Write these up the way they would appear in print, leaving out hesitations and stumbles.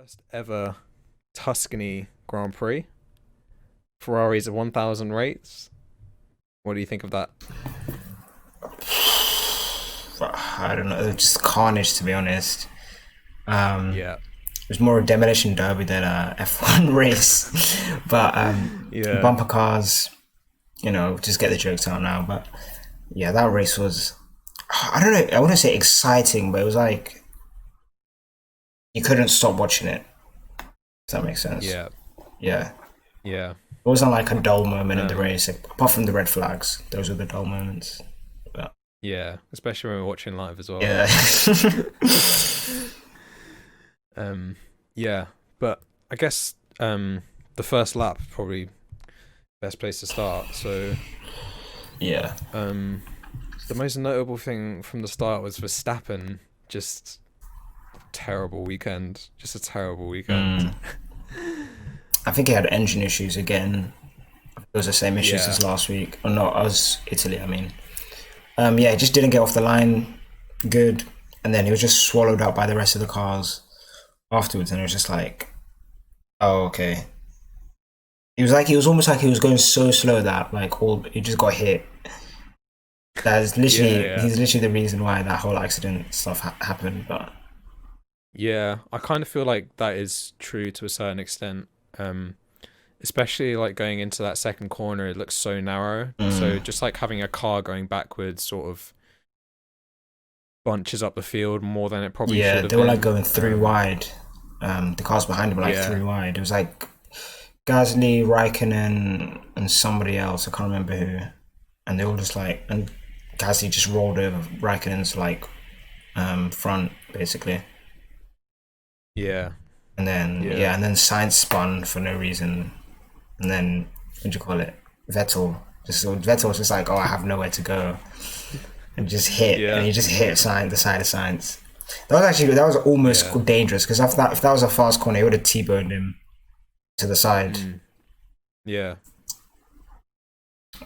First ever Tuscany Grand Prix. Ferrari's a 1,000 rates. What do you think of that? I don't know, just carnage to be honest. Yeah, It was more a demolition derby than a F1 race, but yeah, bumper cars, just get the jokes out now. But yeah, that race was, I don't know, I wouldn't say exciting, but it was like you couldn't stop watching it. If that makes sense. yeah, Yeah, yeah, it wasn't like a dull moment in the um, race, like, apart from the red flags. Those were the dull moments. But yeah. Especially when we're watching live as well. yeah, Um, yeah, but I guess the first lap probably best place to start. So yeah. um, the most notable thing from the start was Verstappen. Just terrible weekend. Just a terrible weekend. Mm. I think he had engine issues again. It was the same issues Yeah, as last week. Or not as Italy, I mean. Yeah, he just didn't get off the line good. And then he was just swallowed up by the rest of the cars afterwards. And it was just like, oh, okay. He was almost like he was going so slow that like all he just got hit. yeah, yeah. He's literally the reason why that whole accident stuff happened. But Yeah, I kind of feel like that is true to a certain extent. Um, Especially like going into that second corner, it looks so narrow. So mm, just like having a car going backwards sort of bunches up the field more than it probably yeah, should have they were like been. going three wide. The cars behind him were like Yeah, three wide. It was like Gasly, Raikkonen, and somebody else. I can't remember who. And they all just like, and Gasly just rolled over Raikkonen's like front basically. yeah, And then yeah, yeah, and then Sainz spun for no reason. And then what do you call it? Vettel was just like, oh, I have nowhere to go, and just hit, and yeah, he just hit the side of Sainz. That was yeah, almost dangerous because if that was a fast corner, he would have t-boned him to the side. mm, yeah.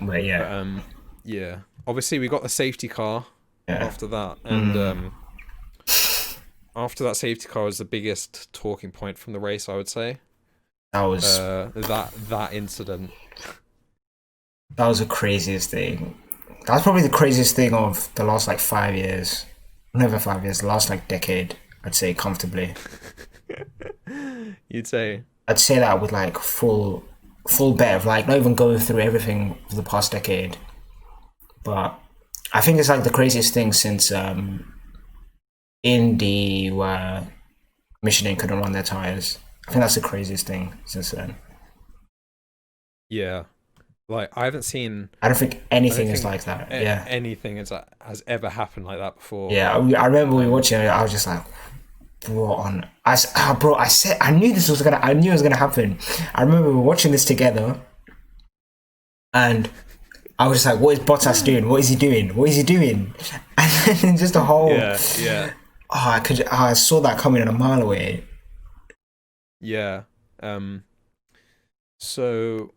But But yeah, yeah. Obviously, we got the safety car yeah. after that, and Mm, after that safety car was the biggest talking point from the race, I would say. that was That incident. that was the craziest thing. That was probably the craziest thing of the last like 5 years. Never 5 years, the last like decade, I'd say comfortably. You'd say, I'd say that with like full bet of like not even going through everything for the past decade. But I think it's like the craziest thing since Indy where Michelin couldn't run their tires. I think that's the craziest thing since then. yeah. Like I haven't seen. I don't think I don't anything is think like that. Yeah. anything has ever happened like that before. Yeah, I remember we were Um, watching it. I was just like, bro, bro, I knew I knew it was gonna happen. I remember we were watching this together, and I was just like, what is Bottas doing? What is he doing? What is he doing? And then just a whole, yeah, yeah, I saw that coming a mile away. yeah. Um, so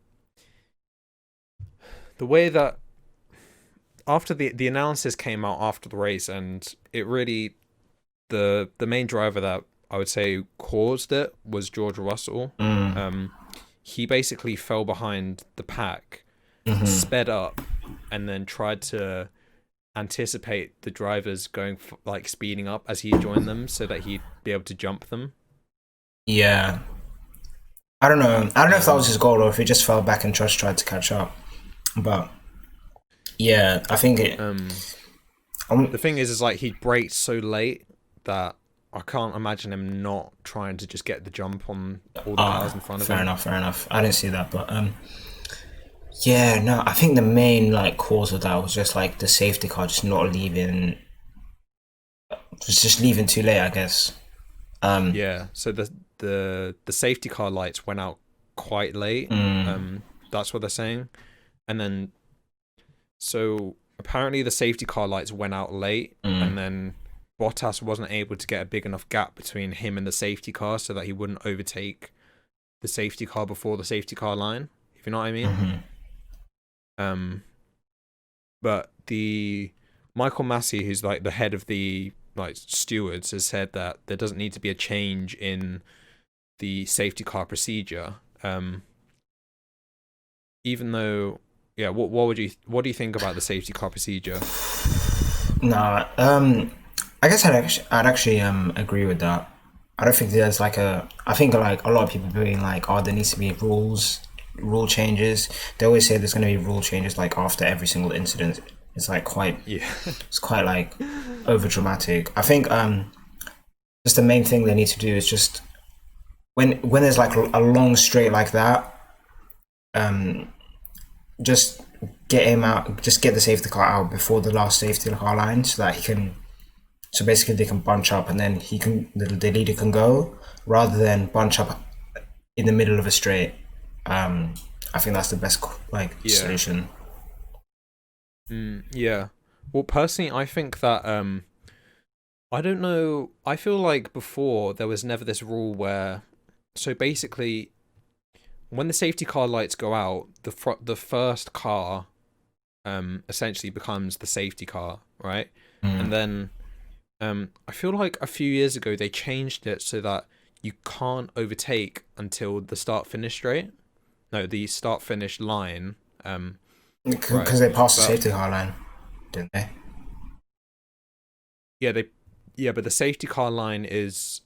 the way that after the analysis came out after the race, and it really the main driver that I would say caused it was George Russell. Mm, Um, he basically fell behind the pack, hmm. sped up, and then tried to anticipate the drivers going like speeding up as he joined them so that he'd be able to jump them. Yeah, I don't know. I don't know if that was Um, his goal or if he just fell back and just tried to catch up. But yeah, I think it. um, Um, the thing is like he braked so late that I can't imagine him not trying to just get the jump on all the cars in front of Fair him. enough, fair enough. I didn't see that, but yeah, no. I think the main like cause of that was just like the safety car just not leaving, was just leaving too late, I guess. Um, Yeah, so the safety car lights went out quite late. mm, Um, that's what they're saying, and then so apparently the safety car lights went out late, mm, and then Bottas wasn't able to get a big enough gap between him and the safety car so that he wouldn't overtake the safety car before the safety car line, if you know what I mean. hmm. Um, but the Michael Massey, who's like the head of the like stewards, has said that there doesn't need to be a change in the safety car procedure. Even though, yeah, what do you think about the safety car procedure? Nah, I guess I'd actually agree with that. I don't think there's like a. I think like a lot of people being like, oh, there needs to be rule changes. They always say there's going to be rule changes like after every single incident. It's like Yeah. it's quite like over dramatic. I think just the main thing they need to do is just when there's like a long straight like that, um, just get him out, just get the safety car out before the last safety car line, so that he can. So basically, they can bunch up, and then the leader can go, rather than bunch up in the middle of a straight. I think that's the best like Yeah. solution. Yeah. Well, personally, I think that I don't know. I feel like before there was never this rule where, so basically, when the safety car lights go out, the first car essentially becomes the safety car, right? And then I feel like a few years ago they changed it so that you can't overtake until the start finish straight. No, the start finish line. Right. Because they passed the But safety car line, didn't they? yeah, but the safety car line is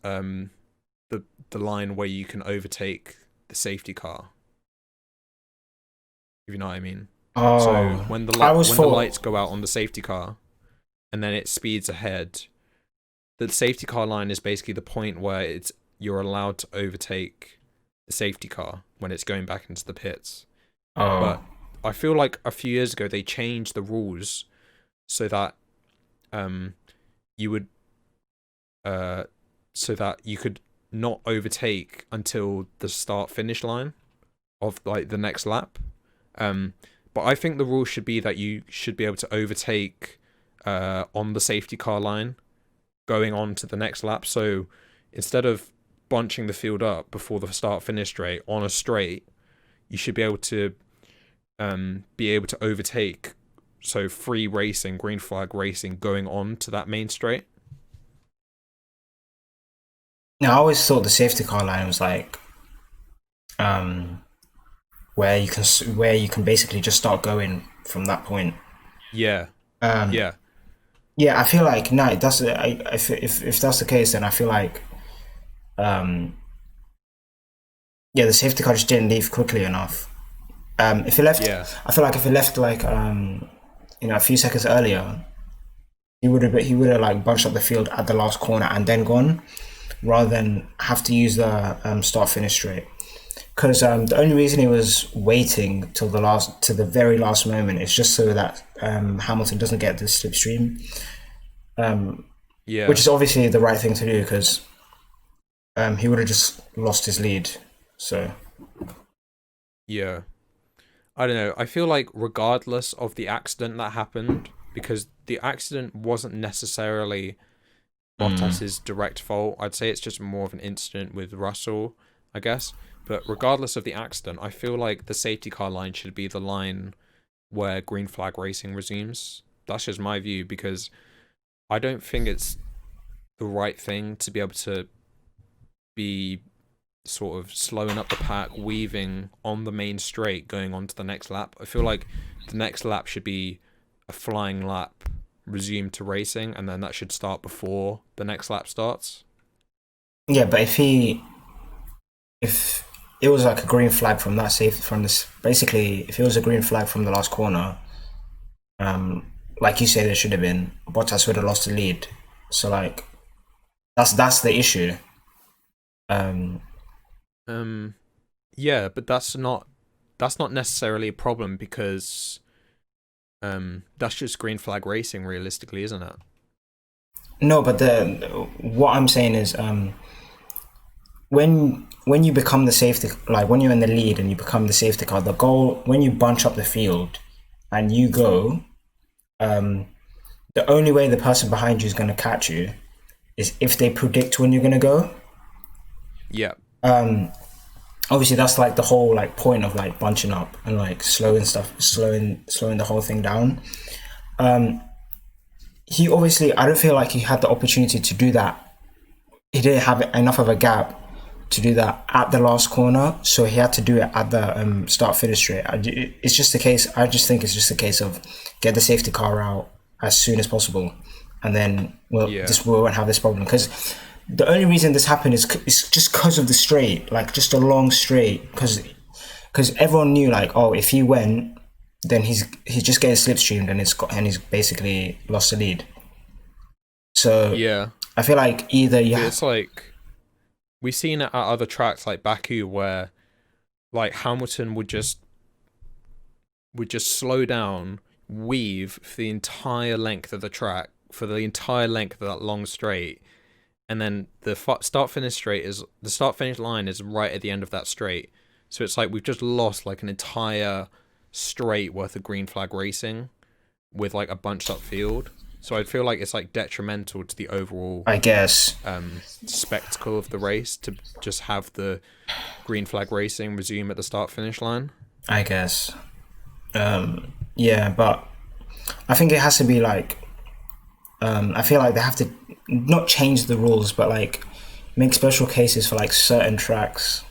the line where you can overtake the safety car. If you know what I mean. So Oh, when I was when the thought. lights go out on the safety car and then it speeds ahead, the safety car line is basically the point where you're allowed to overtake the safety car when it's going back into the pits. Oh, But I feel like a few years ago they changed the rules so that um you would so that you could not overtake until the start finish line of like the next lap. Um, but I think the rule should be that you should be able to overtake on the safety car line going on to the next lap. So instead of bunching the field up before the start finish straight on a straight, you should be able to overtake. So free racing, green flag racing, going on to that main straight. now I always thought the safety car line was like um where you can basically just start going from that point. Yeah, Um, yeah, yeah, I feel like no, that's if that's the case, then I feel like um, yeah, the safety car just didn't leave quickly enough. If it left, yeah, I feel like if it left like a few seconds earlier, he would have like bunched up the field at the last corner and then gone, rather than have to use the start finish straight. Because the only reason he was waiting till the very last moment is just so that Hamilton doesn't get the slipstream, which yeah, is obviously the right thing to do because he would have just lost his lead. So yeah. I don't know. I feel like regardless of the accident that happened, because the accident wasn't necessarily Bottas's direct fault. I'd say it's just more of an incident with Russell, I guess. But regardless of the accident, I feel like the safety car line should be the line where green flag racing resumes. That's just my view because I don't think it's the right thing to be able to be sort of slowing up the pack, weaving on the main straight, going on to the next lap. I feel like the next lap should be a flying lap, resume to racing, and then that should start before the next lap starts. yeah, but if it was like a green flag from that safe from this basically if it was a green flag from the last corner, um, like you say there should have been, Bottas would have lost the lead. So like that's the issue. Um, Um, yeah, but that's not necessarily a problem because that's just green flag racing, realistically, isn't it? no, but the what I'm saying is when you become the safety, like when you're in the lead and you become the safety car, the goal when you bunch up the field and you go, the only way the person behind you is going to catch you is if they predict when you're going to go. Yeah, Obviously that's like the whole like point of like bunching up and like slowing the whole thing down. He obviously, I don't feel like he had the opportunity to do that. He didn't have enough of a gap to do that at the last corner, so he had to do it at the start finish straight. It's just a case. I just think it's just a case of get the safety car out as soon as possible, and then Yeah. we won't have this problem. Because the only reason this happened is just because of the straight, like just a long straight. Because everyone knew, like, oh, if he went, then he's just getting slipstreamed and he's basically lost the lead. So Yeah. I feel like either It's like we've seen it at other tracks like Baku where like Hamilton would just slow down, weave for the entire length of the track, for the entire length of that long straight, and then the start finish line is right at the end of that straight. So it's like we've just lost like an entire straight worth of green flag racing with like a bunched up field. So I feel like it's like detrimental to the overall, I guess, spectacle of the race to just have the green flag racing resume at the start finish line. I guess. Yeah, but I think it has to be like, I feel like they have to not change the rules, but like make special cases for like certain tracks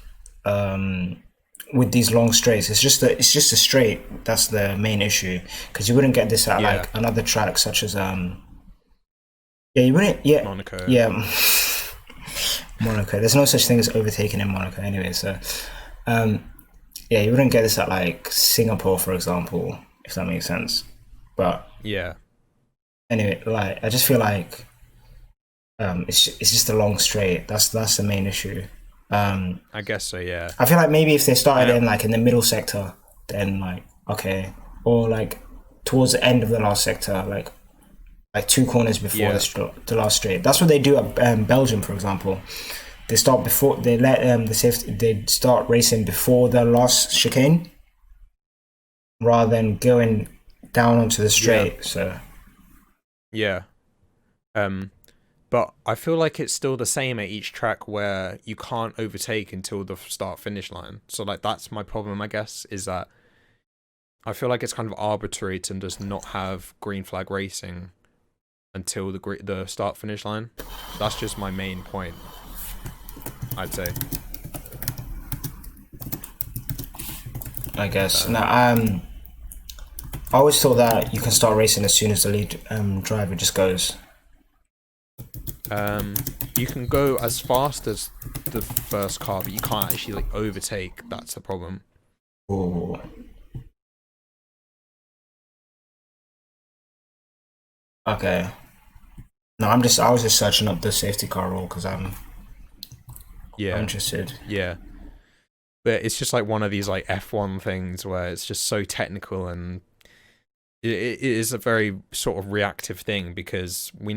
with these long straights. It's just a straight that's the main issue, because you wouldn't get this at like another track such as you wouldn't Monaco. Monaco. There's no such thing as overtaking in Monaco anyway, so you wouldn't get this at like Singapore, for example, if that makes sense. But yeah, anyway, like I just feel like it's just a long straight. That's the main issue. I guess so. Yeah, I feel like maybe if they started in like in the middle sector, then like okay, or like towards the end of the last sector, like 2 corners before the last straight. That's what they do at Belgium, for example. They start before they let they start racing before the last chicane, rather than going down onto the straight. Yeah. But I feel like it's still the same at each track where you can't overtake until the start finish line. So like that's my problem, I guess, is that I feel like it's kind of arbitrary to just not have green flag racing until the start finish line. That's just my main point, I'd say. I guess. I always thought that you can start racing as soon as the lead driver just goes. You can go as fast as the first car, but you can't actually like overtake. That's the problem. Ooh. Okay. No, I was just searching up the safety car rule because I'm interested. Yeah. But it's just like one of these like F1 things where it's just so technical, and it is a very sort of reactive thing because we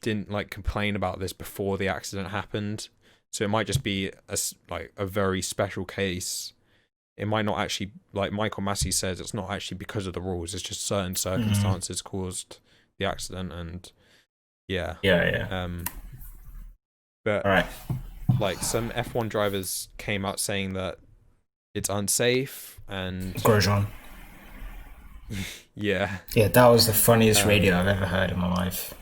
didn't like complain about this before the accident happened. So it might just be a very special case. It might not actually, like Michael Massey says, it's not actually because of the rules. It's just certain circumstances caused the accident, and yeah. But all right. Like some F1 drivers came out saying that it's unsafe, and Grosjean. Yeah, that was the funniest radio I've ever heard in my life.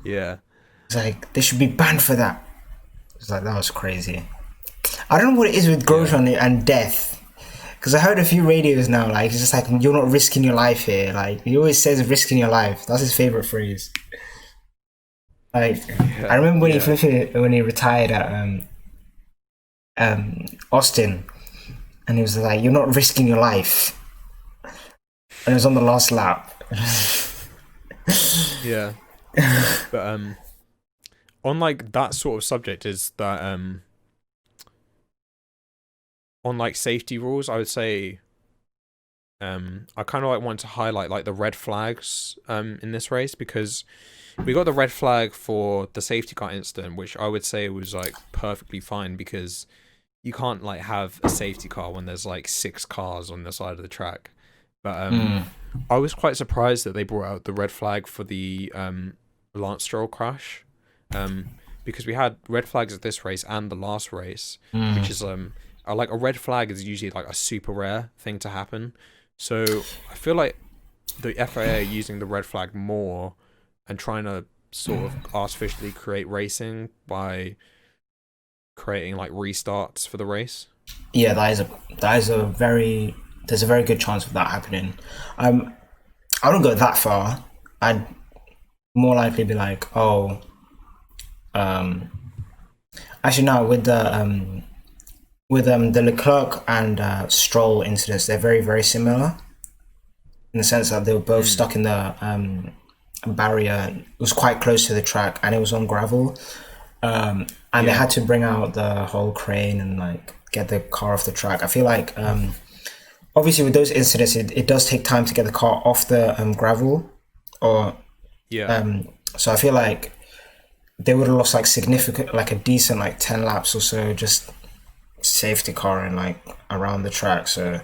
Yeah, it's like they should be banned for that. It's like that was crazy. I don't know what it is with Grosjean and death, because I heard a few radios now, like it's just like you're not risking your life here. Like he always says, risking your life. That's his favorite phrase. Like I remember when he retired at Austin, and he was like, "You're not risking your life," and it was on the last lap. Yeah, but on like that sort of subject is that on like safety rules, I would say I kind of like want to highlight like the red flags in this race, because we got the red flag for the safety car incident, which I would say was like perfectly fine, because you can't like have a safety car when there's like 6 cars on the side of the track. But I was quite surprised that they brought out the red flag for the Lance Stroll crash, because we had red flags at this race and the last race, which is like a red flag is usually like a super rare thing to happen. So I feel like the FIA are using the red flag more and trying to sort of artificially create racing by creating like restarts for the race. Yeah, that is a very there's a very good chance of that happening. I wouldn't go that far. I'd more likely be like, oh, actually no, with the Leclerc and Stroll incidents, they're very very similar in the sense that they were both stuck in the barrier. It was quite close to the track and it was on gravel, and they had to bring out the whole crane and like get the car off the track. I feel like obviously with those incidents, it does take time to get the car off the gravel, or so I feel like they would have lost like significant, like a decent like 10 laps or so, just safety car and like around the track. So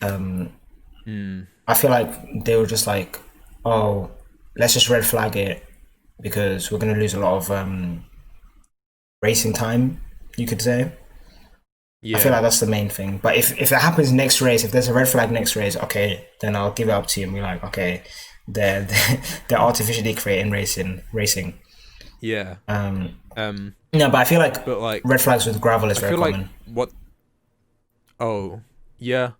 I feel like they were just like, oh, let's just red flag it because we're going to lose a lot of racing time, you could say. I feel like that's the main thing. But if it happens next race, if there's a red flag next race, okay, then I'll give it up to you and be like, okay, they're artificially creating racing. Yeah. No, but I feel like red flags with gravel is very common. Oh, yeah.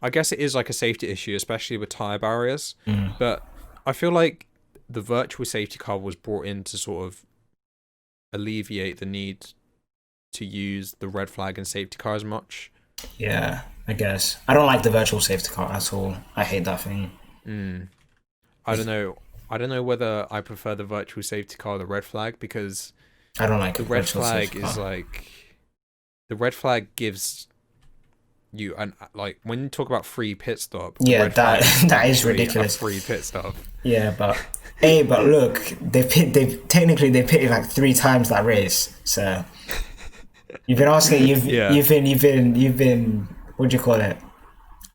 I guess it is like a safety issue, especially with tyre barriers. But I feel like the virtual safety car was brought in to sort of alleviate the need to use the red flag and safety car as much. Yeah, I guess. I don't like the virtual safety car at all. I hate that thing. I don't know whether I prefer the virtual safety car or the red flag, because I don't like the red flag is like, the red flag gives you an, like, when you talk about free pit stop, yeah, that is ridiculous. A free pit stop. Yeah, but hey, but look, they pitted like 3 times that race. So you've been asking, you've been what do you call it?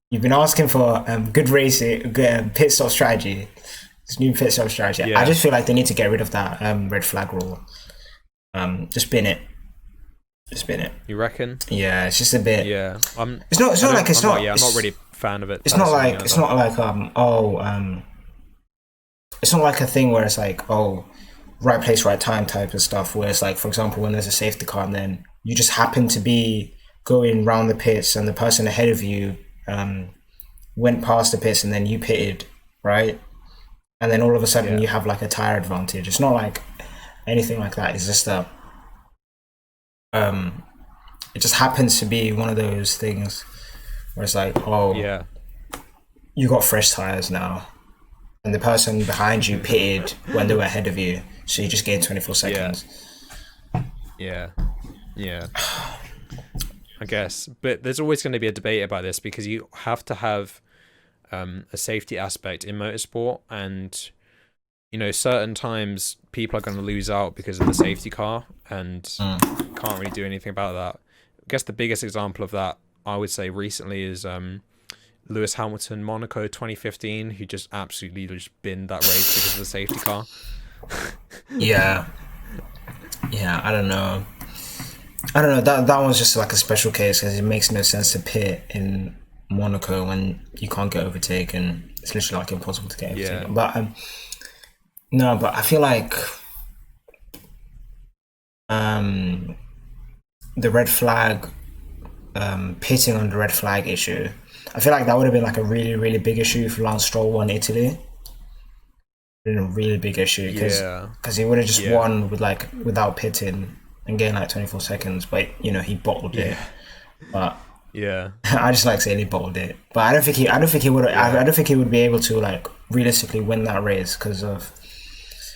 You've been asking for good racing, good pit stop strategy. This new pit stop strategy. Yeah. I just feel like they need to get rid of that red flag rule. Just bin it. You reckon? Yeah, it's just a bit. Yeah, I'm not really a fan of it. It's not like it's not like a thing where it's like, oh, right place, right time type of stuff. Where it's like, for example, when there's a safety car and then you just happen to be going round the pits and the person ahead of you went past the pits and then you pitted, right? And then all of a sudden you have like a tire advantage. It's not like anything like that. It's just that it just happens to be one of those things where it's like, oh, yeah, you got fresh tires now, and the person behind you pitted when they were ahead of you, so you just gained 24 seconds. Yeah. I guess, but there's always going to be a debate about this because you have to have a safety aspect in motorsport, and you know, certain times people are going to lose out because of the safety car and can't really do anything about that. I guess the biggest example of that I would say recently is Lewis Hamilton, Monaco 2015, who just absolutely just binned that race because of the safety car. Yeah, I don't know. That one's just like a special case because it makes no sense to pit in Monaco when you can't get overtaken. It's literally like impossible to get overtaken. Yeah. But no, but I feel like the red flag, pitting on the red flag issue, I feel like that would have been like a really, really big issue if Lance Stroll won Italy. Been a really big issue because he would have just won with like without pitting and gained like 24 seconds, but you know he bottled it. But I just like saying he bottled it. But I don't think he would. I don't think he would be able to like realistically win that race because of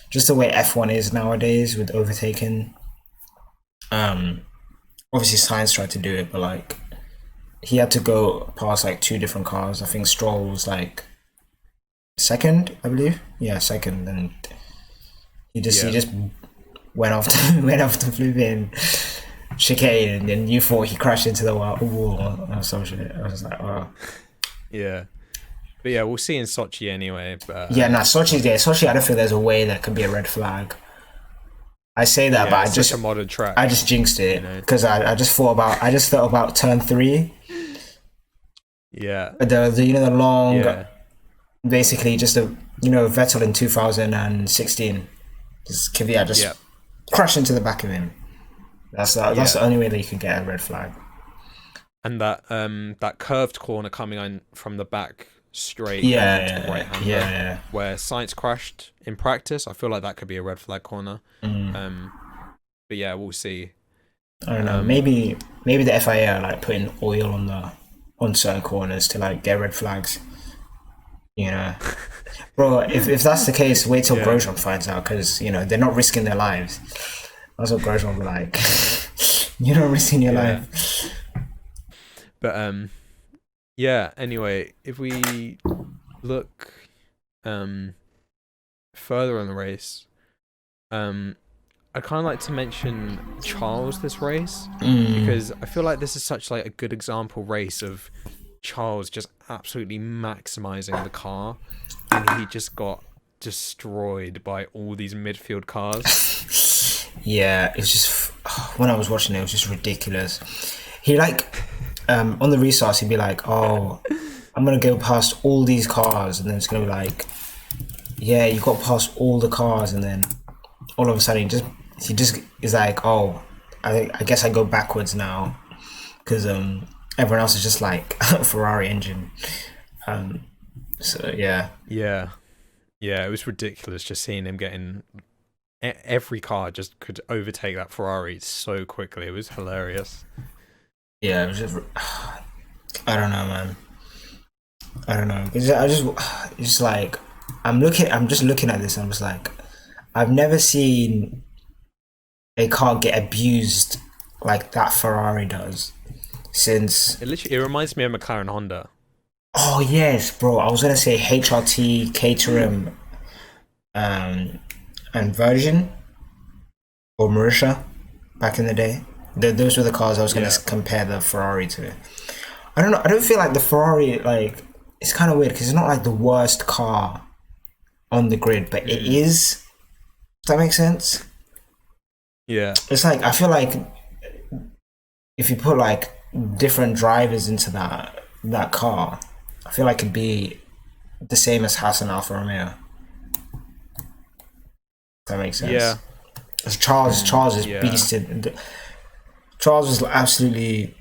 just the way F1 is nowadays with overtaking. Obviously Sainz tried to do it, but like he had to go past like 2 different cars. I think Stroll was like second, I believe. Yeah, second, and he just went off the flipping chicane, and then you thought he crashed into the wall or some shit. I was like, oh. Yeah. But yeah, we'll see in Sochi anyway. But Sochi, I don't think there's a way that could be a red flag. I say that, but it's a modern track. I just jinxed it because I just thought about turn 3. Yeah. The long, basically just Vettel in 2016. Just Kvyat just Yeah. crash into the back of him. That's the only way that you could get a red flag. And that curved corner coming in from the back straight into the right hander, where Science crashed in practice. I feel like that could be a red flag corner. But yeah, we'll see. I don't know. Maybe the FIA are like putting oil on certain corners to like get red flags. You know, bro. If that's the case, wait till Grosjean finds out, because you know they're not risking their lives. That's what Grosjean will be like. You're not risking your life. But yeah. Anyway, if we look further on the race, I'd kind of like to mention Charles this race, because I feel like this is such like a good example race of Charles just absolutely maximizing the car, and he just got destroyed by all these midfield cars. Yeah, it's just, when I was watching it was just ridiculous. He like on the restarts he'd be like, oh, I'm gonna go past all these cars, and then it's gonna be like, yeah, you got past all the cars, and then all of a sudden he just is like, oh, I guess I go backwards now, because everyone else is just like Ferrari engine. So yeah, it was ridiculous just seeing him getting, every car just could overtake that Ferrari so quickly. It was hilarious. Yeah, it was just, I don't know, man. I don't know. It's just like, I'm just looking at this and I'm just like, I've never seen a car get abused like that Ferrari does since. It reminds me of McLaren Honda. Oh yes, bro. I was gonna say HRT, Caterham, and Virgin or Marisha back in the day. Those were the cars I was gonna compare the Ferrari to. I don't know. I don't feel like the Ferrari, like, it's kind of weird because it's not like the worst car on the grid, but it is. Does that make sense? Yeah. It's like, I feel like if you put like different drivers into that car, I feel like it'd be the same as Haas and Alfa Romeo. That makes sense. Yeah. Charles is beasting. Charles was absolutely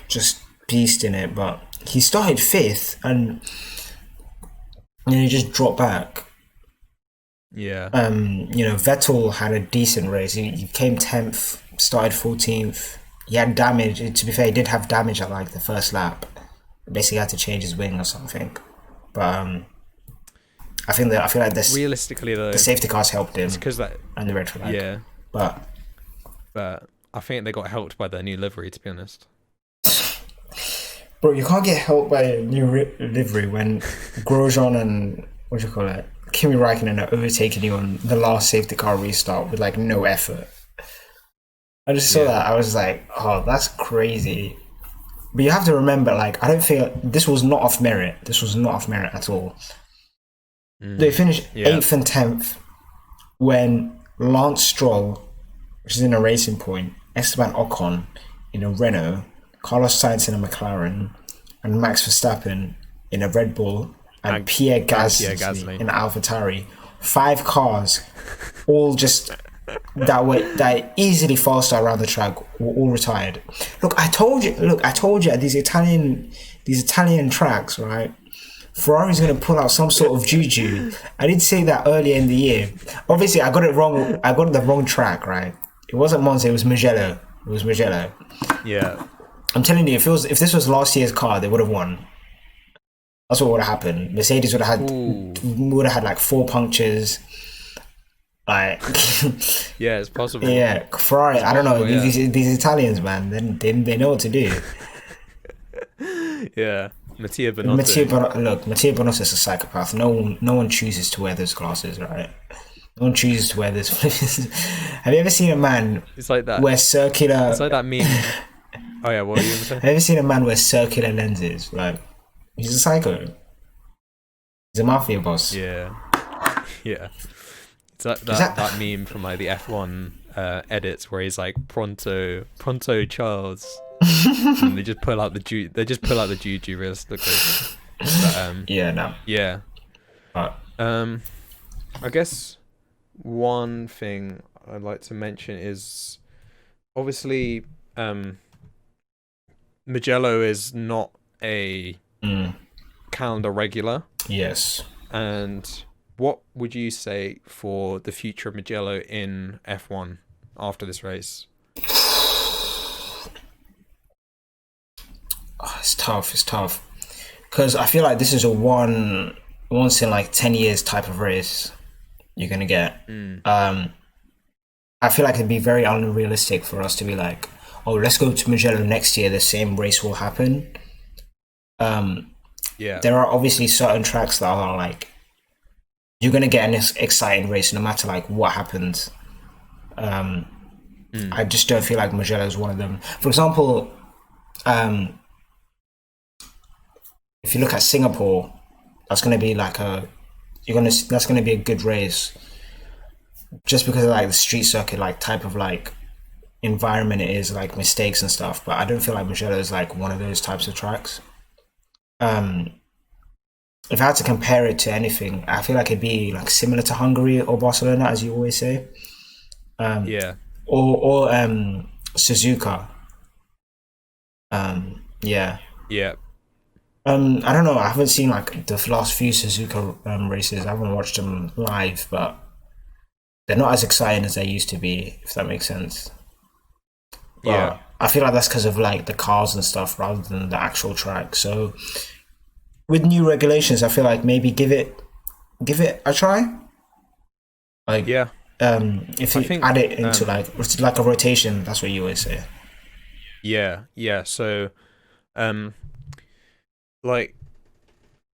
just beast in it, but he started 5th and then he just dropped back. Yeah. Vettel had a decent race. He came 10th, started 14th. He had damage. To be fair, he did have damage at like the first lap. Basically had to change his wing or something. But I feel like this, realistically though, the safety cars helped him. Because that, and the red flag. Yeah. But I think they got helped by their new livery, to be honest. Bro, you can't get helped by a new livery when Grosjean and Kimi Räikkönen are overtaking you on the last safety car restart with like no effort. I just saw that. I was like, oh, that's crazy. But you have to remember, like, I don't feel this was not off merit. This was not off merit at all. They finished 8th and 10th when Lance Stroll, which is in a Racing Point, Esteban Ocon in a Renault, Carlos Sainz in a McLaren, and Max Verstappen in a Red Bull, and Pierre Gasly in AlphaTauri. 5 cars, all just that easily faster around the track, were all retired. Look, I told you at these Italian tracks, right? Ferrari's going to pull out some sort of juju. I did say that earlier in the year. Obviously, I got it wrong. I got the wrong track, right? It wasn't Monza. It was Mugello. Yeah. I'm telling you, if this was last year's car, they would have won. That's what would have happened. Mercedes would have had like 4 punctures. Like, yeah, it's possible. Yeah, Ferrari. I don't know. Yeah. These Italians, man, they know what to do. Yeah. Matteo Bonotto is a psychopath. No one chooses to wear those glasses, right? No one chooses to wear this. Have you ever seen a man? It's like that. Wear circular. It's like that meme. Oh yeah, what were you going to say? Have you ever seen a man wear circular lenses? Like, he's a psycho. He's a mafia boss. Yeah. It's that meme from like the F1 edits where he's like pronto Charles. And they just pull out the juju realistically. But, yeah. I guess one thing I'd like to mention is obviously Mugello is not a Mm, calendar regular. yes. And what would you say for the future of Mugello in F1 after this race? Oh, it's tough. It's tough because I feel like this is a once in like 10 years type of race you're gonna get. Mm, Um, I feel like it'd be very unrealistic for us to be like, oh, let's go to Mugello next year. The same race will happen. Um, yeah, there are obviously certain tracks that are like you're gonna get an exciting race no matter like what happens. Um, mm, I just don't feel like Mugello is one of them. For example, um, if you look at Singapore, that's gonna be like a that's gonna be a good race just because of like the street circuit like type of like environment it is, like mistakes and stuff. But I don't feel like Mugello is like one of those types of tracks. Um, if I had to compare it to anything, I feel like it'd be like similar to Hungary or Barcelona, as you always say, yeah, or Suzuka. Yeah. yeah, I don't know. I haven't seen like the last few Suzuka races. I haven't watched them live, but they're not as exciting as they used to be, if that makes sense. yeah, But I feel like that's because of like the cars and stuff rather than the actual track. So with new regulations, I feel like maybe give it a try. Like yeah. if I you think, add it into like it's like a rotation, that's what you always say. yeah, yeah. So, um, like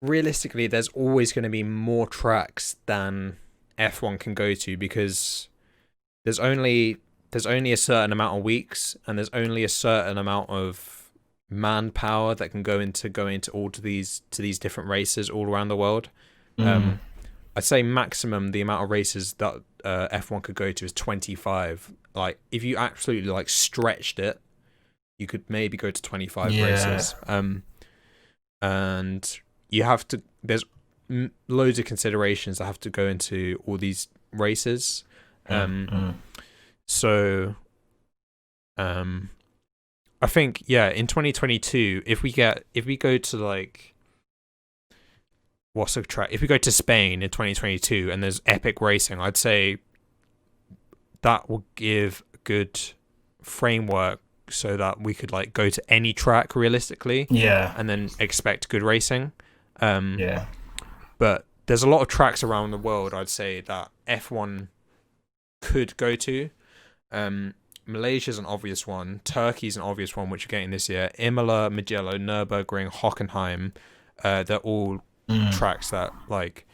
realistically, there's always going to be more tracks than F1 can go to because there's only there's only a certain amount of weeks and there's only a certain amount of manpower that can go into all to these different races all around the world. Mm, Um, I'd say maximum the amount of races that F1 could go to is 25. Like if you absolutely like stretched it, you could maybe go to 25 yeah. races. And you have to. There's loads of considerations that have to go into all these races. Um, Mm. so um, I think yeah, in 2022, if we go to like what's the track? If we go to Spain in 2022 and there's epic racing, I'd say that will give a good framework so that we could like go to any track realistically Yeah. and then expect good racing. Um, Yeah. but there's a lot of tracks around the world I'd say that F1 could go to. Malaysia's an obvious one. Turkey's an obvious one, which you're getting this year. Imola, Mugello, Nürburgring, Hockenheim. They're all Mm. tracks that like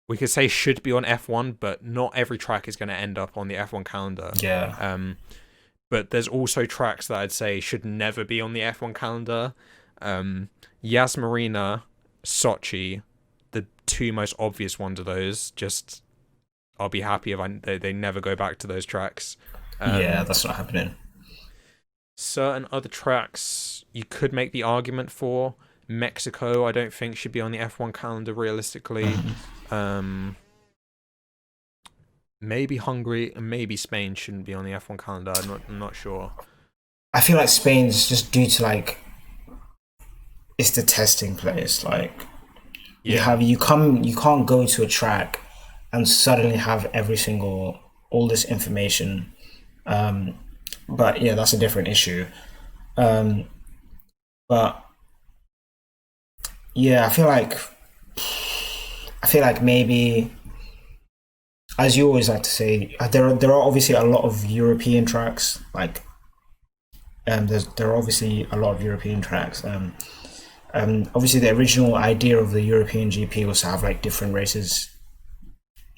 we could say should be on F1, but not every track is going to end up on the F1 calendar. Yeah. But there's also tracks that I'd say should never be on the F1 calendar. Yas Marina, Sochi, the two most obvious ones of those. Just I'll be happy if they never go back to those tracks. Yeah, Um, that's not happening. certain other tracks you could make the argument for. Mexico, I don't think should be on the F1 calendar realistically. Mhm. Um, maybe Hungary and maybe Spain shouldn't be on the F1 calendar. I'm not sure. I feel like Spain's just due to like it's the testing place. Like Yeah, you can't go to a track and suddenly have every single all this information. But yeah, that's a different issue. Um, but yeah, I feel like maybe as you always like to say, there are obviously a lot of European tracks. Like there are obviously a lot of European tracks. Obviously the original idea of the European GP was to have like different races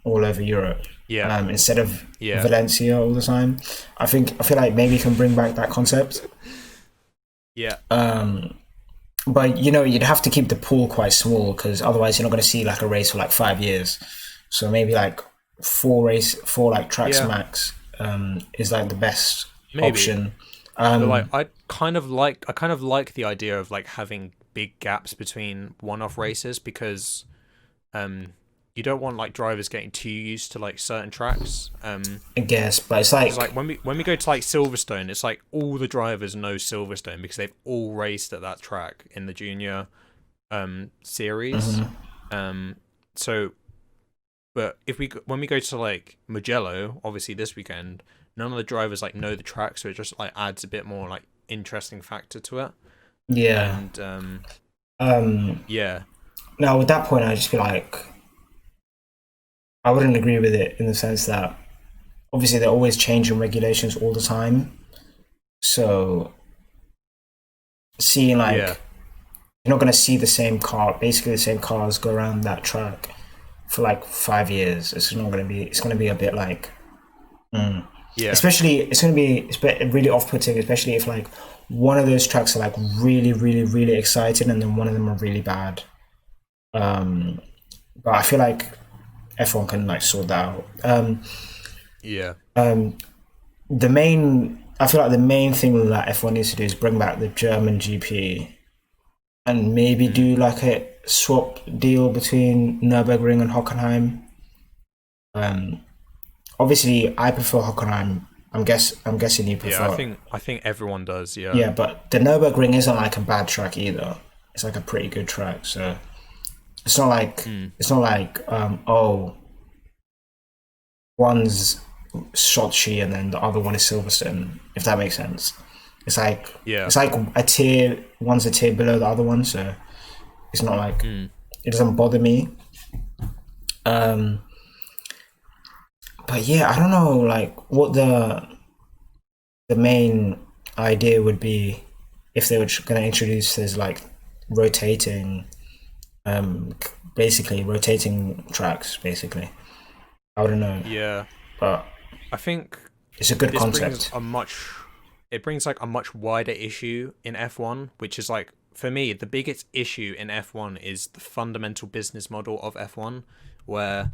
all over Europe. yeah, Instead of yeah, Valencia all the time. I feel like maybe you can bring back that concept. yeah, But you know, you'd have to keep the pool quite small because otherwise you're not going to see like a race for like 5 years. So maybe like four like tracks yeah. max is like the best Maybe, option. but like I kind of like the idea of like having big gaps between one-off races because um you don't want like drivers getting too used to like certain tracks. I guess, but it's Because like like, when we go to like Silverstone, it's like all the drivers know Silverstone because they've all raced at that track in the junior series. mhm. Um, so but when we go to like Mugello, obviously this weekend, none of the drivers like know the track, so it just like adds a bit more like interesting factor to it. Yeah. And Um, yeah, Now with that point, I just feel like I wouldn't agree with it in the sense that obviously they're always changing regulations all the time. So seeing yeah, like you're not going to see the same car, basically the same cars go around that track for like 5 years. It's not going to be. It's going to be a bit like, yeah, especially it's going to be really off-putting, especially if like one of those tracks are like really, really, really exciting, and then one of them are really bad. Um, but I feel like F1 can like sort that out. yeah, The main, I feel like the main thing that F1 needs to do is bring back the German GP and maybe mm, do like a swap deal between Nürburgring and Hockenheim. Um, Obviously, I prefer Hockenheim. I'm guessing you yeah. I prefer. think I think everyone does. Yeah, Yeah, but the Nürburgring isn't like a bad track either. It's like a pretty good track. So it's not like mm, oh, one's Sochi and then the other one is Silverstone. If that makes sense. yeah, It's like a tier. One's a tier below the other one, so it's not like mm, it doesn't bother me. But yeah, I don't know like what the main idea would be if they were going to introduce this like rotating, basically rotating tracks. Basically, I don't know, yeah. but I think it's a good this brings concept. a much it brings like a much wider issue in F1, which is like for me the biggest issue in F1 is the fundamental business model of F1, where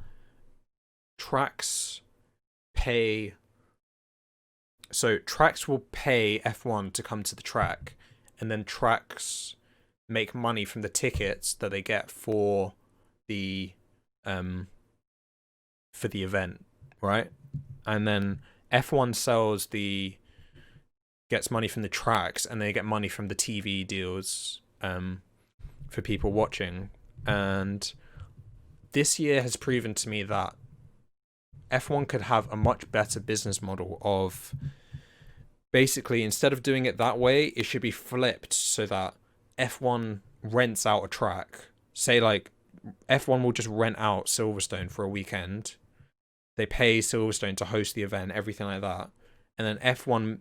tracks pay tracks will pay F1 to come to the track, and then tracks make money from the tickets that they get the um for the event, right? And then F1 sells the gets money from the tracks, and they get money from the TV deals for people watching. And this year has proven to me that F1 could have a much better business model of basically instead of doing it that way, it should be flipped so that F1 rents out a track. Say like F1 will just rent out Silverstone for a weekend. They pay Silverstone to host the event, everything like that. And then F1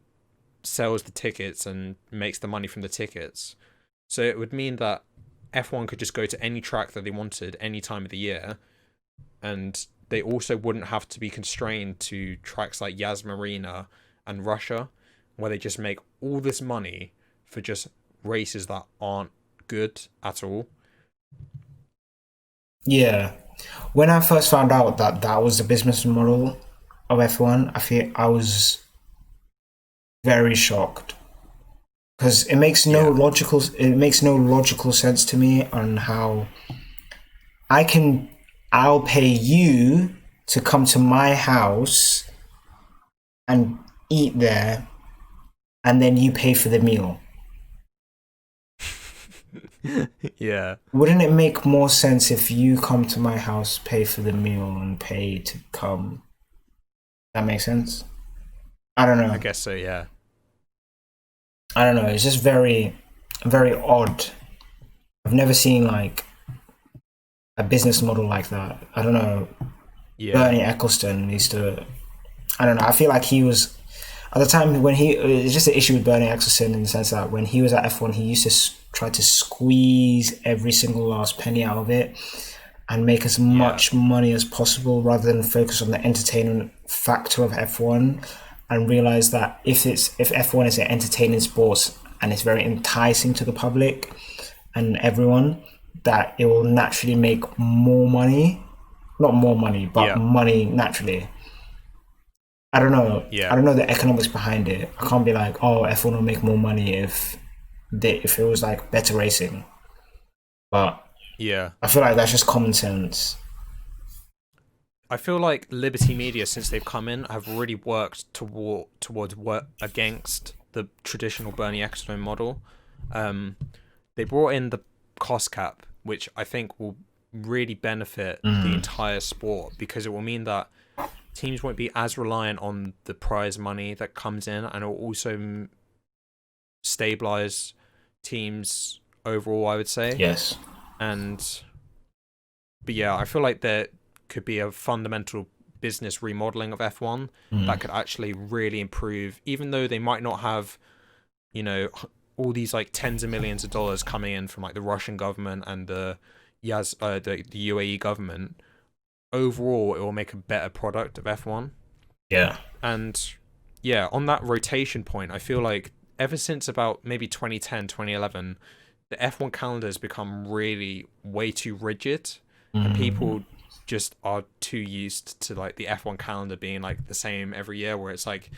sells the tickets and makes the money from the tickets. So it would mean that F1 could just go to any track that they wanted any time of the year, and they also wouldn't have to be constrained to tracks like Yas Marina and Russia, where they just make all this money for just races that aren't good at all. Yeah, when I first found out that that was the business model of F1, I feel I was very shocked because Yeah, it makes no logical sense to me on how I can I'll pay you to come to my house and eat there and then you pay for the meal. yeah, Wouldn't it make more sense if you come to my house, pay for the meal and pay to come? That makes sense? I don't I know. guess so. Yeah, I don't know. It's just very, very odd. I've never seen like a business model like that. I don't know. yeah, Bernie Ecclestone needs to. I don't know. I feel like he was at the time when he. It's just an issue with Bernie Ecclestone in the sense that when he was at F1, he used to try to squeeze every single last penny out of it and make as yeah, much money as possible rather than focus on the entertainment factor of F1 and realize that if F1 is an entertaining sport and it's very enticing to the public and everyone, that it will naturally make more money, not more money but yeah, money naturally. I don't know. I yeah, don't know the economics behind it. I can't be like, oh, F1 will make more money if it was like better racing. But yeah. I feel like that's just common sense. I feel like Liberty Media, since they've come in, have really worked towards work against the traditional Bernie Ecclestone model. Um, they brought in the cost cap, which I think will really benefit the entire sport, because it will mean that teams won't be as reliant on the prize money that comes in, and it will also stabilize teams overall, I would say. Yes. But yeah, I feel like there could be a fundamental business remodeling of F1 that could actually really improve, even though they might not have, all these like tens of millions of dollars coming in from like the Russian government and the UAE government. Overall, it will make a better product of F1. Yeah. And yeah, on that rotation point, I feel like ever since about maybe 2010, 2011, the F1 calendar has become really way too rigid, and people just are too used to like the F1 calendar being like the same every year, where it's like,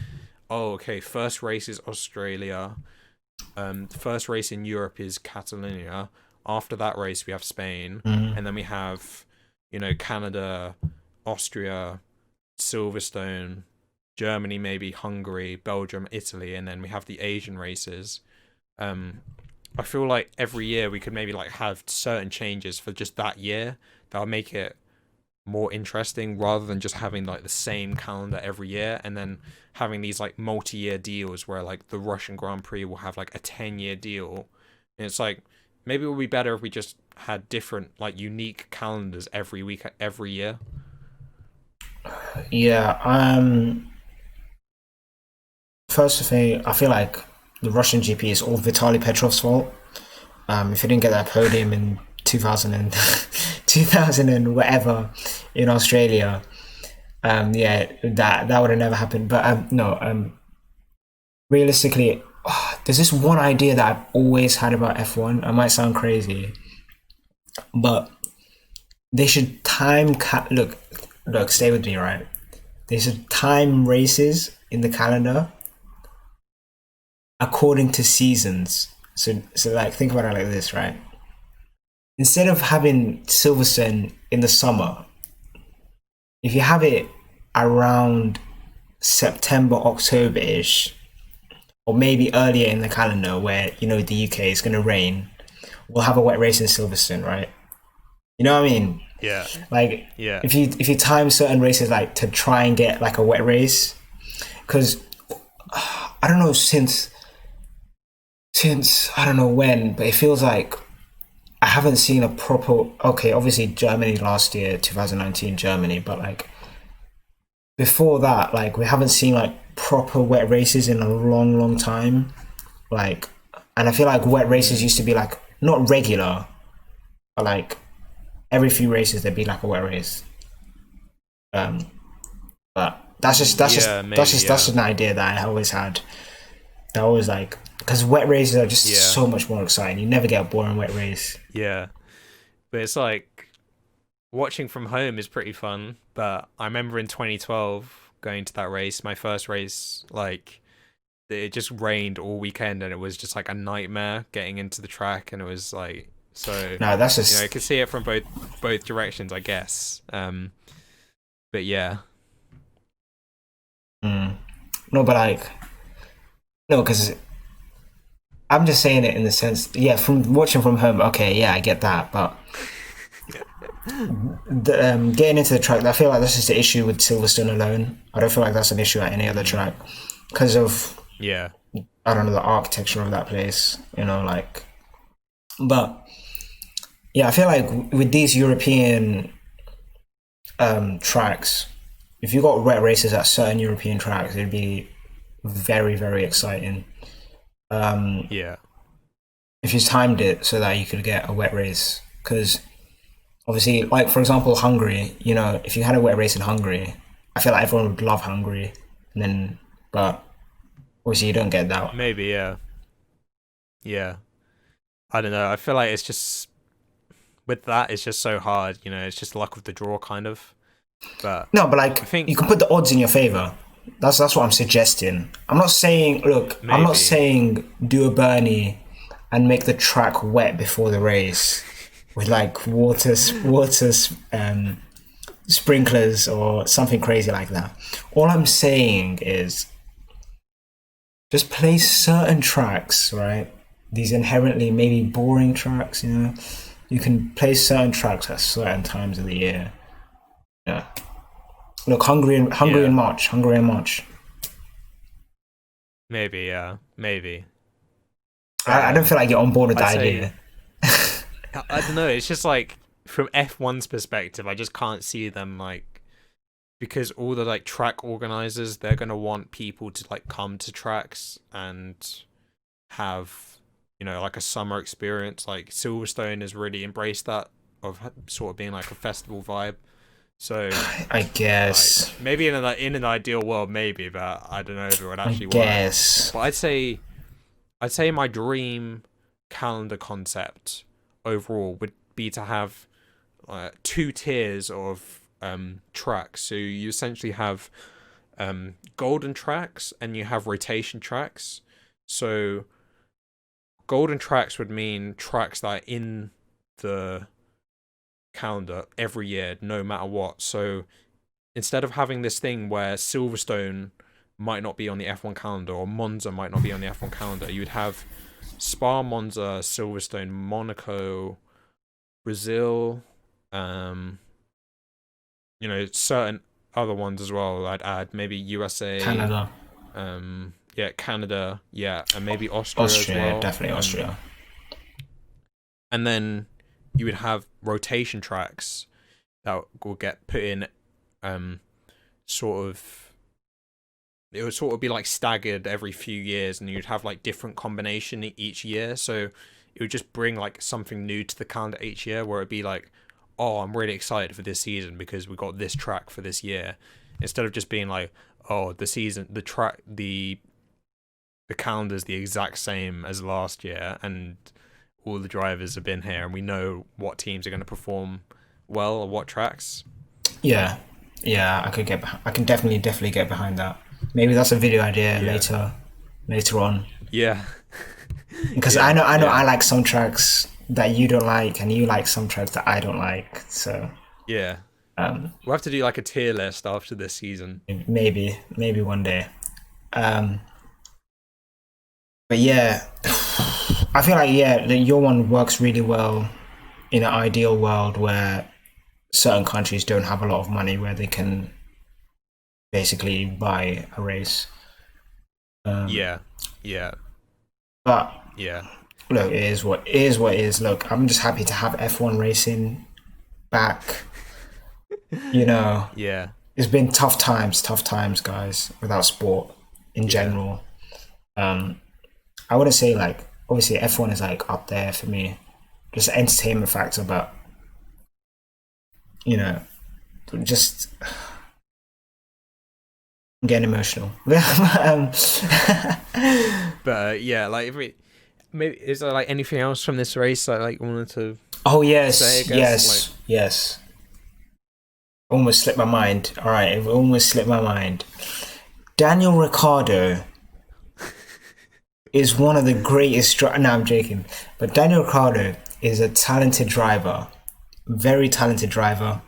oh, okay, first race is Australia, first race in Europe is Catalonia, after that race we have Spain, and then we have, Canada, Austria, Silverstone, Germany, maybe Hungary, Belgium, Italy, and then we have the Asian races. I feel like every year we could maybe like have certain changes for just that year that'll make it more interesting, rather than just having like the same calendar every year and then having these like multi-year deals where like the Russian Grand Prix will have like a 10-year deal. And it's like, maybe it would be better if we just had different like unique calendars every week, every year. Yeah. First thing, I feel like the Russian GP is all Vitaly Petrov's fault. If he didn't get that podium in 2000 and whatever in Australia, yeah, that would have never happened. But no, realistically, there's this one idea that I've always had about F1. I might sound crazy, but they should look, stay with me, right? They should time races in the calendar according to seasons. So like, think about it like this, right? Instead of having Silverstone in the summer, if you have it around September, October-ish, or maybe earlier in the calendar where, the UK is going to rain, we'll have a wet race in Silverstone, right? You know what I mean? Yeah. Like, yeah. If you time certain races like to try and get like a wet race, because I don't know, since I don't know when, but it feels like I haven't seen a proper, okay, obviously Germany last year, 2019 Germany, but like before that, like we haven't seen like proper wet races in a long time. Like, and I feel like wet races used to be like not regular, but like every few races there'd be like a wet race. But that's just an idea that I always had. I always like, because wet races are just so much more exciting. You never get a boring wet race. Yeah, but it's like watching from home is pretty fun. But I remember in 2012 going to that race, my first race, like it just rained all weekend and it was just like a nightmare getting into the track, and it was like, so no, that's just, you could see it from both directions, I guess. But yeah. No, but like, no, because I'm just saying it in the sense, from watching from home, okay, yeah, I get that, but getting into the track, I feel like that's just the issue with Silverstone alone. I don't feel like that's an issue at any other track because of, I don't know, the architecture of that place, like, but yeah, I feel like with these European tracks, if you got wet races at certain European tracks, it'd be very, very exciting. If you timed it so that you could get a wet race, because obviously, like for example, Hungary, if you had a wet race in Hungary, I feel like everyone would love Hungary, but obviously you don't get that. Maybe, yeah. I don't know. I feel like it's just with that, it's just so hard. It's just luck of the draw, kind of. But no, but like, I think you can put the odds in your favor. That's what I'm suggesting. I'm not saying, look, maybe. I'm not saying do a Bernie and make the track wet before the race with like water sprinklers or something crazy like that. All I'm saying is just play certain tracks, right? These inherently maybe boring tracks, you know. You can play certain tracks at certain times of the year. Yeah. Look, Hungary Yeah, in March, Hungary in March. maybe. Yeah, maybe. I But don't feel like you're on board with the I'd say idea. I don't know. It's just like from F1's perspective, I just can't see them like because all the like track organizers, they're gonna want people to like come to tracks and have like a summer experience. Like Silverstone has really embraced that of sort of being like a festival vibe. So I like guess. maybe in an ideal world, maybe, but I don't know if it would I actually work. guess. But I'd say my dream calendar concept overall would be to have two tiers of tracks. So you essentially have golden tracks and you have rotation tracks. So golden tracks would mean tracks that are in the calendar every year, no matter what. So instead of having this thing where Silverstone might not be on the F1 calendar or Monza might not be on the F1 calendar, you would have Spa, Monza, Silverstone, Monaco, Brazil, um, certain other ones as well. I'd add maybe USA, Canada. yeah, Canada, yeah, and maybe Austria as Austria, well. definitely Austria. And then you would have rotation tracks that will get put in, sort of. It would sort of be like staggered every few years, and you'd have like different combination each year. So it would just bring like something new to the calendar each year, where it'd be like, oh, I'm really excited for this season because we got this track for this year, instead of just being like, oh, the calendar's the exact same as last year, and all the drivers have been here, and we know what teams are going to perform well or what tracks. Yeah, yeah, I can definitely get behind that. Maybe that's a video idea Yeah, later on. yeah, Because yeah, I know I yeah, like some tracks that you don't like, and you like some tracks that I don't like. So yeah. um, We'll have to do like a tier list after this season. maybe one day. Um, but yeah, I feel like your one works really well in an ideal world where certain countries don't have a lot of money where they can basically buy a race. Yeah, yeah, But yeah, look, it is. Look, I'm just happy to have F1 racing back. You know, yeah, it's been tough times, guys, without sport in yeah. general. I wouldn't say like obviously F1 is like up there for me, just an entertainment factor, but you know, just I'm getting emotional. But yeah, like if we maybe is there like anything else from this race I like wanted to Oh say? I yes, guess like yes. Almost slipped my mind. All right, it almost slipped my mind. Daniel Ricciardo is one of the greatest. No, I'm joking. But Daniel Ricciardo is a talented driver, very talented driver.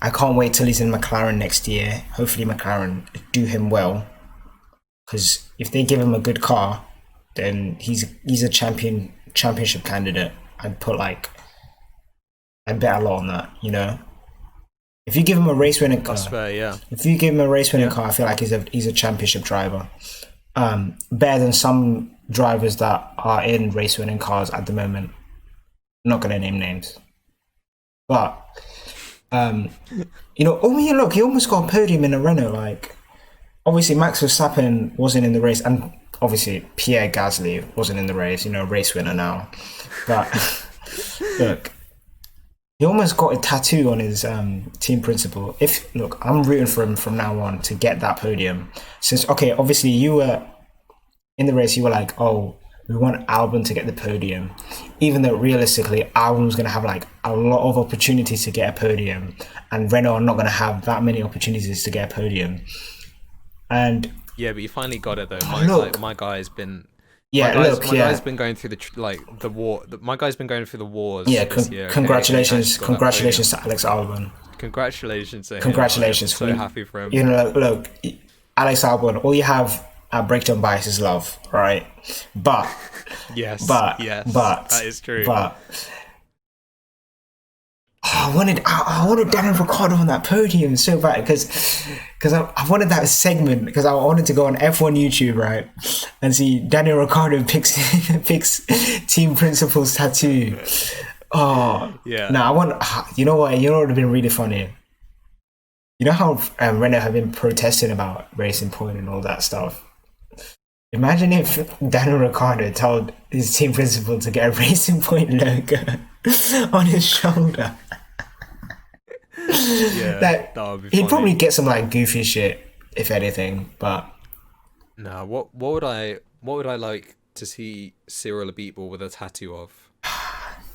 I can't wait till he's in McLaren next year. Hopefully, McLaren do him well. Because if they give him a good car, then he's a championship candidate. I'd bet a lot on that. You know, if you give him a race winning that's car, fair. Yeah, if you give him a race winning yeah, car, I feel like he's a championship driver. Better than some drivers that are in race winning cars at the moment. I'm not gonna name names, but oh yeah, look, he almost got a podium in a Renault. Like, obviously Max Verstappen wasn't in the race, and obviously Pierre Gasly wasn't in the race. You know, race winner now, but look, he almost got a tattoo on his team principal. I'm rooting for him from now on to get that podium. Since okay, obviously you were in the race, you were like, oh, we want Albon to get the podium, even though realistically Albon's going to have like a lot of opportunities to get a podium, and Renault are not going to have that many opportunities to get a podium. And yeah. But you finally got it though. look, My guy has been Yeah, look, my yeah. guy's been going through the war. My guy's been going through the wars Yeah, this year. Okay? congratulations, Got that congratulations podium. to Alex Albon. Congratulations to him. Congratulations. I'm so happy for him. You know, look, Alex Albon, all you have at Breakdown Bias is love, right? But, Yes, but, yes, but, that is true. But, I wanted Daniel Ricciardo on that podium so bad because I wanted that segment because I wanted to go on F1 YouTube, right, and see Daniel Ricciardo picks team principal's tattoo. Oh yeah. no, I want. You know what? You know what would have been really funny. You know how Renault have been protesting about Racing Point and all that stuff. Imagine if Daniel Ricciardo told his team principal to get a Racing Point logo on his shoulder. Yeah, that would be he'd funny. probably get some like goofy shit, if anything. But no, what would I like to see Cyril Abitbol with a tattoo of?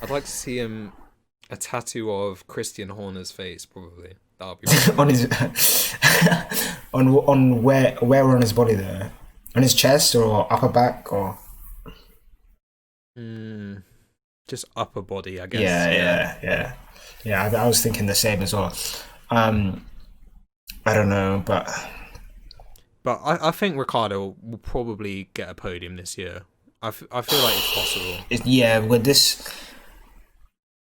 I'd like to see him a tattoo of Christian Horner's face, probably. That would be really on his on where on his body though? On his chest or upper back or? just upper body, I guess. Yeah. I was thinking the same as well. I don't know, but I think Ricciardo will probably get a podium this year. I feel like it's possible. With this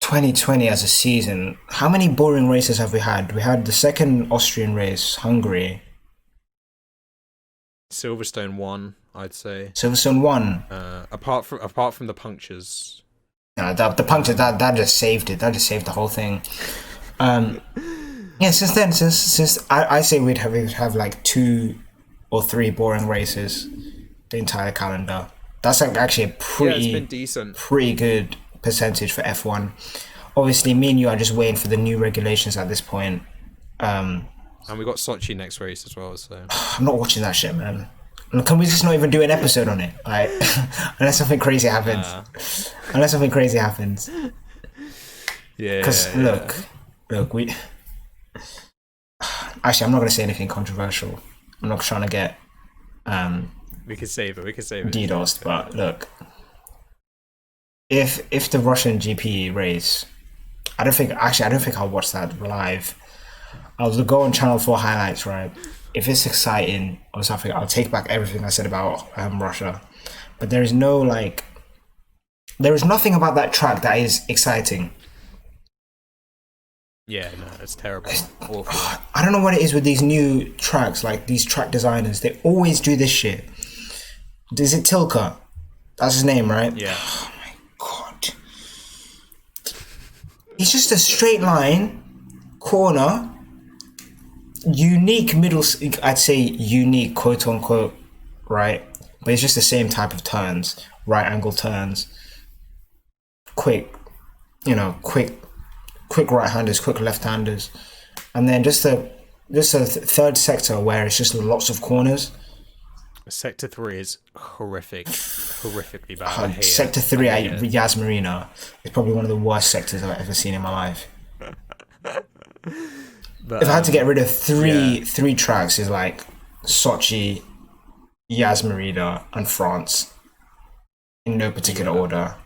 2020 as a season, how many boring races have we had? We had the second Austrian race, Hungary. Silverstone won, I'd say. Silverstone won. Apart from the punctures. No, the puncture that just saved it. That just saved the whole thing. Since then, since I say we'd have like 2 or 3 boring races the entire calendar. That's like actually a it's been decent. Pretty good percentage for F1. Obviously, me and you are just waiting for the new regulations at this point. And we got Sochi next race as well. So I'm not watching that shit, man. Can we just not even do an episode on it? Like, unless something crazy happens. Yeah. Because look, we. Actually, I'm not going to say anything controversial. I'm not trying to get. We can save it. DDoSed, but look, if the Russian GP race, I don't think I'll watch that live. I'll go on Channel 4 highlights, right? If it's exciting or something, I'll take back everything I said about Russia. But there is nothing about that track that is exciting. Yeah, no, it's terrible. Awful. I don't know what it is with these new tracks, like these track designers. They always do this shit. Is it Tilka? That's his name, right? Yeah. Oh my god. It's just a straight line, corner, unique middle, I'd say unique, quote unquote, right? But it's just the same type of turns, right angle turns, quick right-handers, quick left-handers, and then just a third sector where it's just lots of corners. Sector 3 is horrifically bad. I hate Sector it. 3 at Yas Marina is probably one of the worst sectors I've ever seen in my life. But, if I had to get rid of three tracks, is like Sochi, Yas Marina, and France, in no particular order.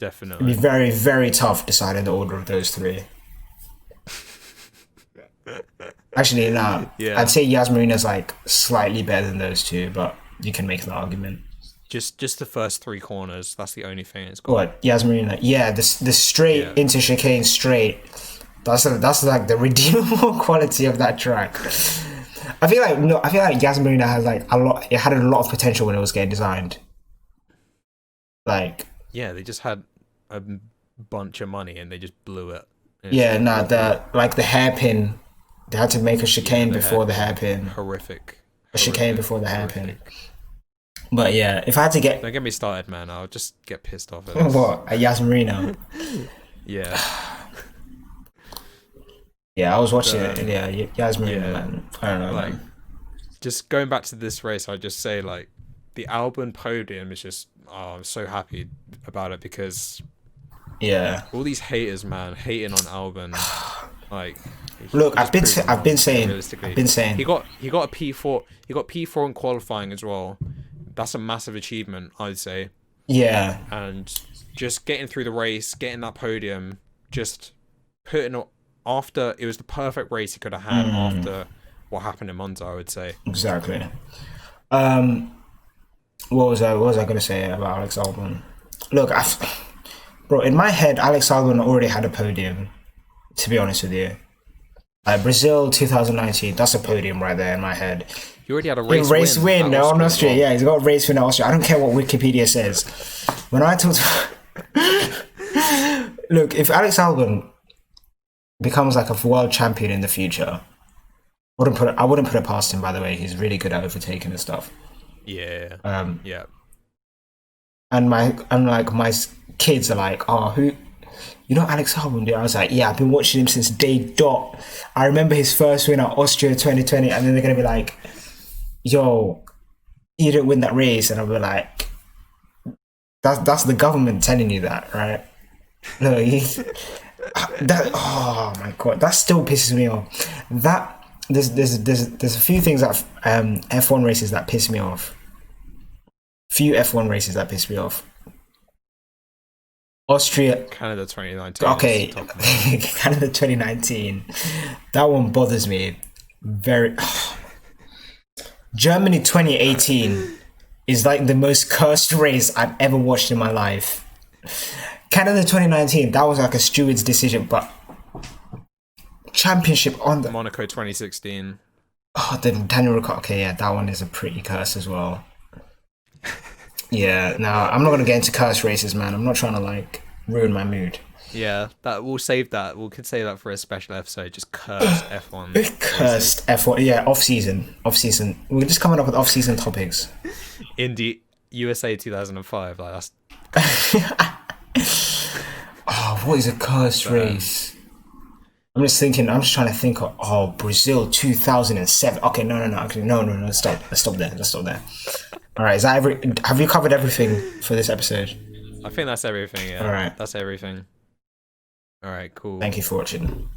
Definitely. It'd be very, very tough deciding the order of those 3. Actually, no. Yeah. I'd say Yas Marina's like slightly better than those 2, but you can make the argument. Just the first 3 corners. That's the only thing it's got. What, Yas Marina? Yeah, the straight into chicane straight. That's like the redeemable quality of that track. I feel like Yas Marina has like a lot. It had a lot of potential when it was getting designed. Like. Yeah, they just had a bunch of money and they just blew it. The hairpin. They had to make a chicane before the hairpin. Horrific. A chicane before the hairpin. But yeah, if I had to get... Don't get me started, man. I'll just get pissed off at this. What? At Yas Marina? Yeah. Yeah, I was watching it. Yeah, Yas Marina, man. I don't know, like, man. Just going back to this race, I'd just say, like, the Albon podium is just... Oh, I'm so happy about it because... Yeah. All these haters, man, hating on Albon. Like... Look, I've been saying. He got a P4. He got P4 in qualifying as well, that's a massive achievement, I'd say. Yeah. And just getting through the race, getting that podium, just putting after it was the perfect race he could have had after what happened in Monza, I would say. Exactly. What was I gonna say about Alex Albon? Look, bro, in my head, Alex Albon already had a podium. To be honest with you, Brazil 2019, that's a podium right there in my head. He already had a race win on Austria. Yeah, he's got a race win at Austria. I don't care what Wikipedia says. When I talk to look, if Alex Albon becomes like a world champion in the future, I wouldn't put it past him. By the way, he's really good at overtaking and stuff. Yeah. Yeah. And my kids are like, oh, who? You know Alex Albon, dude? I was like, yeah, I've been watching him since day dot. I remember his first win at Austria 2020, and then they're gonna be like, yo, you didn't win that race, and I'll be like, that's the government telling you that, right? No, oh my god, that still pisses me off. That there's a few things that F1 races that piss me off. Few F1 races that piss me off. Austria, Canada 2019. Okay, Canada 2019. That one bothers me very. Germany 2018 is like the most cursed race I've ever watched in my life. Canada 2019, that was like a steward's decision, but championship on the Monaco 2016. Oh, the Daniel Ricciardo. Okay, yeah, that one is a pretty curse as well. Yeah, no, I'm not gonna get into curse races, man. I'm not trying to like ruin my mood. Yeah, that we'll save that. We could save that for a special episode. Just cursed F1. Cursed F1. Yeah, off season. We're just coming up with off season topics. Indy USA 2005. Like that's. Oh, what is a cursed race? I'm just trying to think of Brazil 2007. Okay, no. Okay, no. Stop there. All right, have you covered everything for this episode? I think that's everything. Yeah. All right, that's everything. All right, cool. Thank you for watching.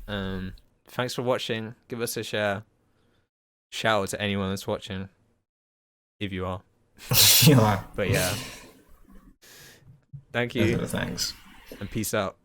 Thanks for watching. Give us a share. Shout out to anyone that's watching, if you are. You are. But yeah. Thank you. Thanks. And peace out.